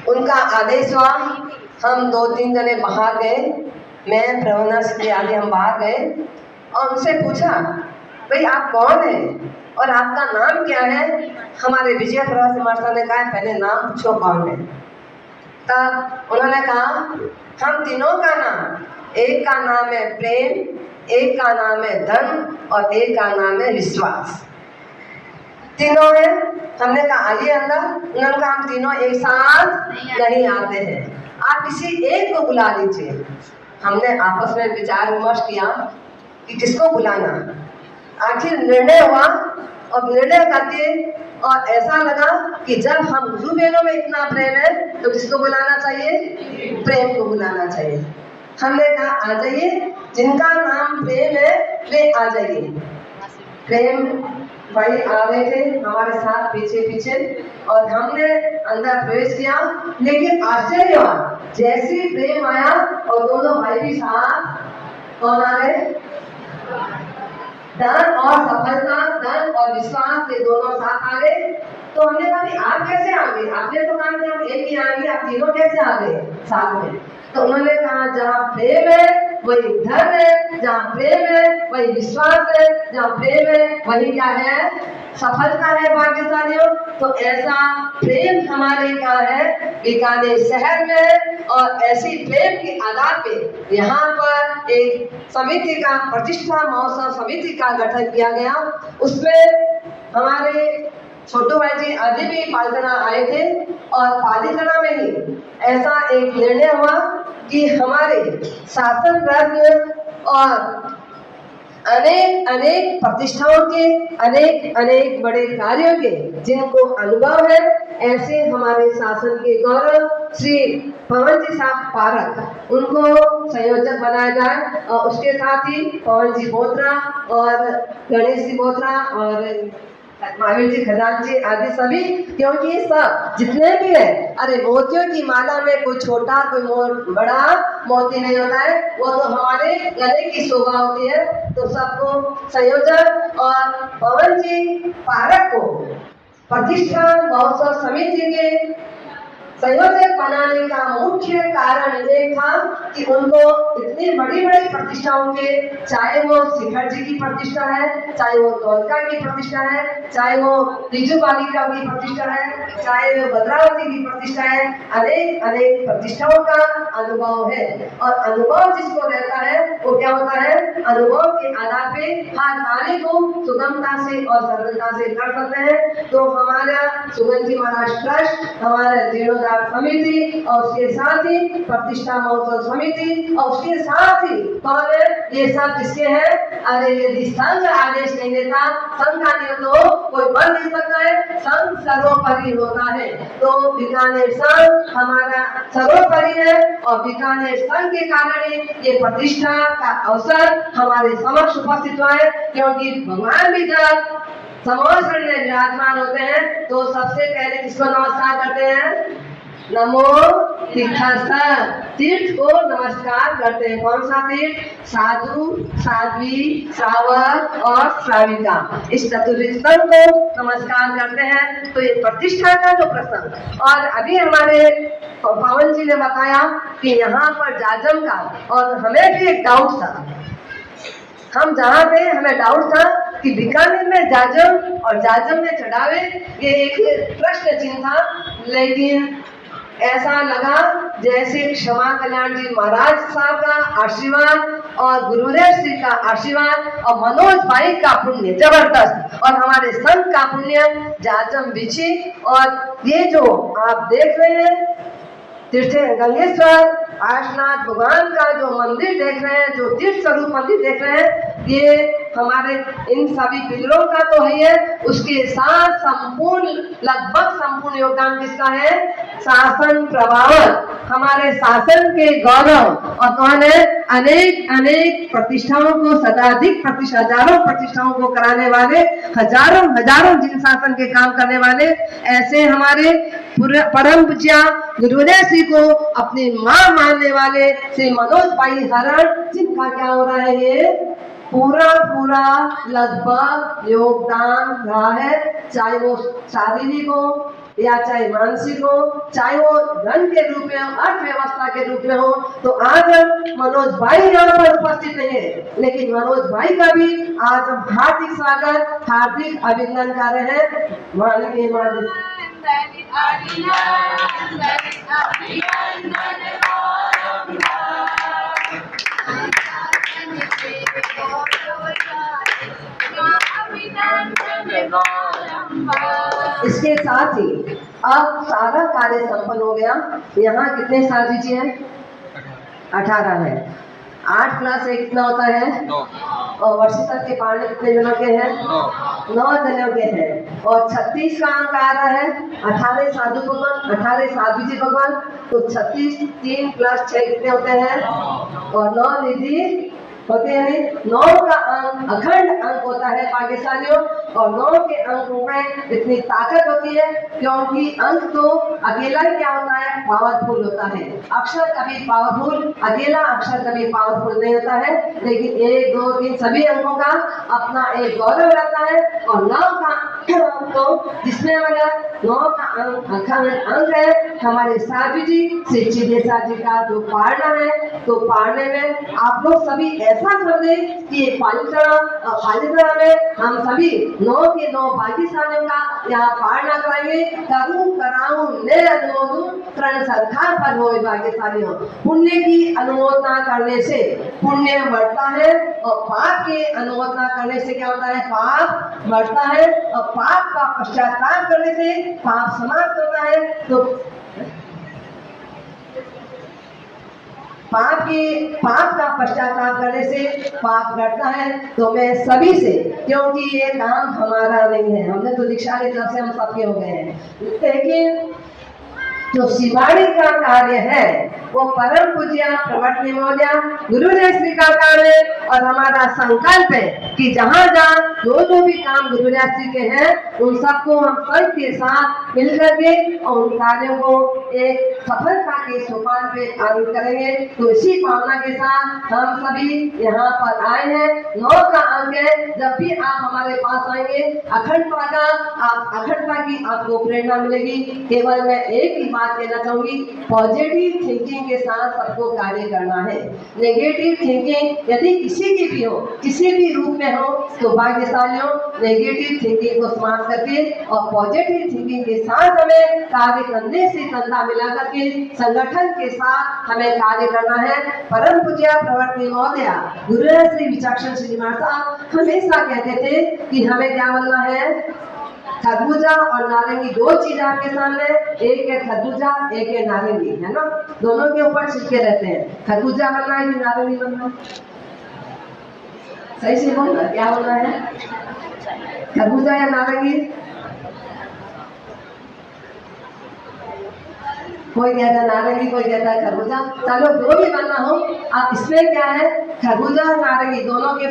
उनका आदेश हुआ, हम 2-3 जने बाहर गए, मैं प्रवना के आगे हम बाहर गए और उनसे पूछा, भाई आप कौन हैं और आपका नाम क्या है? हमारे विजय प्रवासी मास्टर ने कहा, पहले नाम पूछो कौन है। तब उन्होंने कहा, हम तीनों का नाम, एक का नाम है प्रेम, एक का नाम है धन और एक का नाम है विश्वास। तीनों है। हमने कहा आइए अंदर। उन्होंने कहा हम तीनों एक साथ नहीं आते हैं, आप किसी एक को बुला लीजिए। हमने आपस में विचार विमर्श किया कि किसको बुलाना। आखिर निर्णय हुआ और निर्णय करके और ऐसा लगा कि जब हम गुरु बहनों में इतना प्रेम है तो किसको बुलाना चाहिए? प्रेम को बुलाना चाहिए। हमने कहा आ जाइए, जिनका नाम प्रेम है वे आ जाइए। प्रेम भाई आ रहे थे हमारे साथ पीछे पीछे और हमने अंदर प्रवेश किया, लेकिन आश्चर्य हुआ, जैसे प्रेम आया और दोनों भाई भी साथ, कौन आ गए? धन और सफलता, धन और विश्वास, ये दोनों साथ आ गए। तो हमने कहा आप कैसे आ गए? आपने तो कहा कि हम एक ही आएंगे, आप तीनों कैसे आ गए साथ में? तो उन्होंने कहा जहाँ प्रेम है वही धन है, जहाँ प्रेम है वही विश्वास है, जहाँ प्रेम है वही क्या है? सफलता है भाग्यशालियों। तो ऐसा प्रेम हमारे का है बीकानेर शहर में, और ऐसी प्रेम के आधार पे यहाँ पर एक समिति का, प्रतिष्ठा महोत्सव समिति का गठन किया गया। उसमें हमारे छोटू भाई जी आदि भी पालीगढ़ आए थे और पालीगढ़ में ही ऐसा एक निर्णय हुआ कि हमारे शासन वर्ग और अनेक अनेक प्रतिष्ठाओं के, अनेक अनेक बड़े कार्यों के जिनको अनुभव है, ऐसे हमारे शासन के गौरव श्री पवन जी साहब पारक, उनको संयोजक बनाया जाए। और उसके साथ ही पवन जी बोत्रा और गणेश जी बोत्रा और महावीर जी खजांची आदि सभी, क्योंकि सब जितने भी है, अरे मोतियों की माला में कोई छोटा कोई बड़ा मोती नहीं होता है, वो तो हमारे गले की शोभा होती है। तो सबको संयोजक और पवन जी पारक को प्रतिष्ठा महोत्सव समिति के संयोजक बनाने का मुख्य कारण ये था कि उनको इतनी बड़ी बड़ी प्रतिष्ठाओं के, चाहे वो शिखर जी की प्रतिष्ठा है, चाहे वो द्वारका की प्रतिष्ठा है, चाहे वो रिजु बालिका की प्रतिष्ठा है, चाहे वो भद्रावती की प्रतिष्ठा है, अनेक अनेक प्रतिष्ठाओं का अनुभव है। और अनुभव जिसको रहता है वो क्या होता है? अनुभव के आधार पे हर कार्य को सुगमता से और सरलता से कर सकते हैं। तो हमारा सुगन जी महाराज ट्रस्ट, हमारा जीर्णोद्धार समिति और उसके साथ ही प्रतिष्ठा महोत्सव समिति और उसके साथ ही कौन है? ये सब किसके हैं? अरे यदि संघ आदेश नहीं देता, संघ का नियम तो कोई बन नहीं सकता है, संघ सर्वोपरि होता है। तो बीकानेर संघ हमारा सर्वोपरि है और बीकानेर संघ के कारण ही ये प्रतिष्ठा का अवसर हमारे समक्ष उपस्थित हुआ है। क्योंकि भगवान भी जब समोसन में विराजमान होते हैं तो सबसे पहले किसको नमस्कार करते हैं? नमो तीर्थस्थल, तीर्थ को नमस्कार करते हैं। कौन सा तीर्थ? साधु, साध्वी, श्रावक और श्राविका, इस चतुर्स्थल को नमस्कार करते हैं। तो ये प्रतिष्ठा का जो प्रसंग, और अभी हमारे पवन जी ने बताया कि यहाँ पर जाजम का, और हमें भी एक डाउट था, हम जहाँ थे हमें डाउट था कि बीकानेर में जाजम और जाजम में चढ़ावे, ये एक प्रश्न चिन्ह था। लेकिन ऐसा लगा जैसे क्षमा कल्याण जी महाराज साहब का आशीर्वाद और गुरुदेव श्री का आशीर्वाद और मनोज भाई का पुण्य जबरदस्त, और हमारे संत का पुण्य, जाजम बिछी। और ये जो आप देख रहे हैं तीर्थ गंगेश्वर आशनाथ भगवान का जो मंदिर देख रहे हैं, जो तीर्थ स्वरूप मंदिर देख रहे हैं, ये हमारे इन सभी पिलरों का तो है, उसके साथ संपूर्ण, लगभग संपूर्ण योगदान किसका है? शासन प्रभावक, हमारे शासन के गौरव। और कौन है? अनेक अनेक प्रतिष्ठाओं को, शताधिक हजारों प्रतिष्ठाओं को कराने वाले, हजारों हजारों जिन शासन के काम करने वाले, ऐसे हमारे परम पूज्य गुरुदेव श्री को अपनी मां मानने वाले श्री मनोज भाई हरण, जिनका क्या हो रहा है? ये पूरा लगभग योगदान रहा है, चाहे वो शारीरिक हो, या चाहे मानसिक हो, चाहे वो धन के रूप में हो, अर्थव्यवस्था के रूप में हो। तो आज मनोज भाई यहाँ पर उपस्थित नहीं है, लेकिन मनोज भाई का भी आज हम हार्दिक स्वागत, हार्दिक अभिनंदन कर रहे हैं। माननीय इसके साथ ही अब सारा कार्य संपन्न हो गया। यहाँ कितने साल दीजिए हैं? 18 है। 8 प्लस 1 कितना होता है? 9। और वर्षिता के पारने कितने जनों के हैं? 9 जनों के हैं। और 36 का अंक आ रहा है। 18 साधु भगवान, 18 साधु जी भगवान, तो 36 3 प्लस 6 कितने होते हैं? और 9 निधि होते हैं। 9 का अंक अखंड अंक होता है भाग्यशालियों, और 9 के अंकों में इतनी ताकत होती है, क्योंकि अंक तो अकेला ही क्या होता है? पावरफुल होता है। अक्षर कभी पावरफुल, अकेला अक्षर कभी पावरफुल नहीं होता है, लेकिन 1 2 3 सभी अंकों का अपना एक गौरव रहता है। और 9 का तो जिसमें वाला 9 का अंक अखंड अंक है हमारे साधु जी श्री चिदेसा जी का जो पारना है, तो पारने में आप लोग सभी ऐसा समझे कि पालितना में हम सभी 9 के 9 भाग्यशालियों का यहाँ पारना कराएंगे। करूं कराऊं ले अनुमोदूं तरण सरकार पर हो भाग्यशालियों। पुण्य की अनुमोदना करने से पुण्य बढ़ता है, और पाप की अनुमोदना करने से क्या होता है? पाप बढ़ता है, और पाप का पश्चाताप करने से पाप समाप्त होता है। तो पाप का पश्चाताप करने से पाप घटता है। तो मैं सभी से, क्योंकि ये काम हमारा नहीं है, हमने तो दीक्षा की तरफ से हम सबके हो गए हैं, लेकिन जो शिवाणी का कार्य है वो परम पूज्य प्रवट महोदय गुरुदेव श्री का कार्य, और हमारा संकल्प है कि जहाँ जहाँ जो भी काम गुरुदेव श्री के हैं उन सबको हम सबके साथ मिलकर के और उन कार्यों को एक सफलता के सोपान पे आरूढ़ करेंगे। तो इसी भावना के साथ हम सभी यहाँ पर आए हैं। 9 का अंक है, जब भी आप हमारे पास आएंगे अखंडता की आपको प्रेरणा मिलेगी। केवल मैं एक ही बात कहना चाहूंगी, पॉजिटिव थिंकिंग के साथ सबको कार्य करना है। नेगेटिव थिंकिंग यदि किसी की भी हो, किसी भी रूप में हो, तो भाग्यशालियों नेगेटिव थिंकिंग को समाप्त करके और पॉजिटिव थिंकिंग के साथ हमें कार्य करने से कंधा मिला करके संगठन के साथ हमें कार्य करना है। परम पूज्य प्रवर्तनी महोदय गुरुदेव श्री विचक्षण श्रीनिवास साहब हमेशा कहते थे कि हमें क्या बनना है? खरबूजा और नारंगी, 2 चीज आपके सामने, एक है खरबूजा, एक है नारंगी, है ना? दोनों के ऊपर छिटके रहते हैं। खरबूजा बनना है कि नारंगी बनना है? सही से बोलना, क्या बोलना है? खरबूजा या नारंगी? कोई कहता है नारंगी, कोई कहता है खरबूजा। चलो जो भी बनना हो, आप इसमें क्या है? खरबूजा और नारंगी दोनों के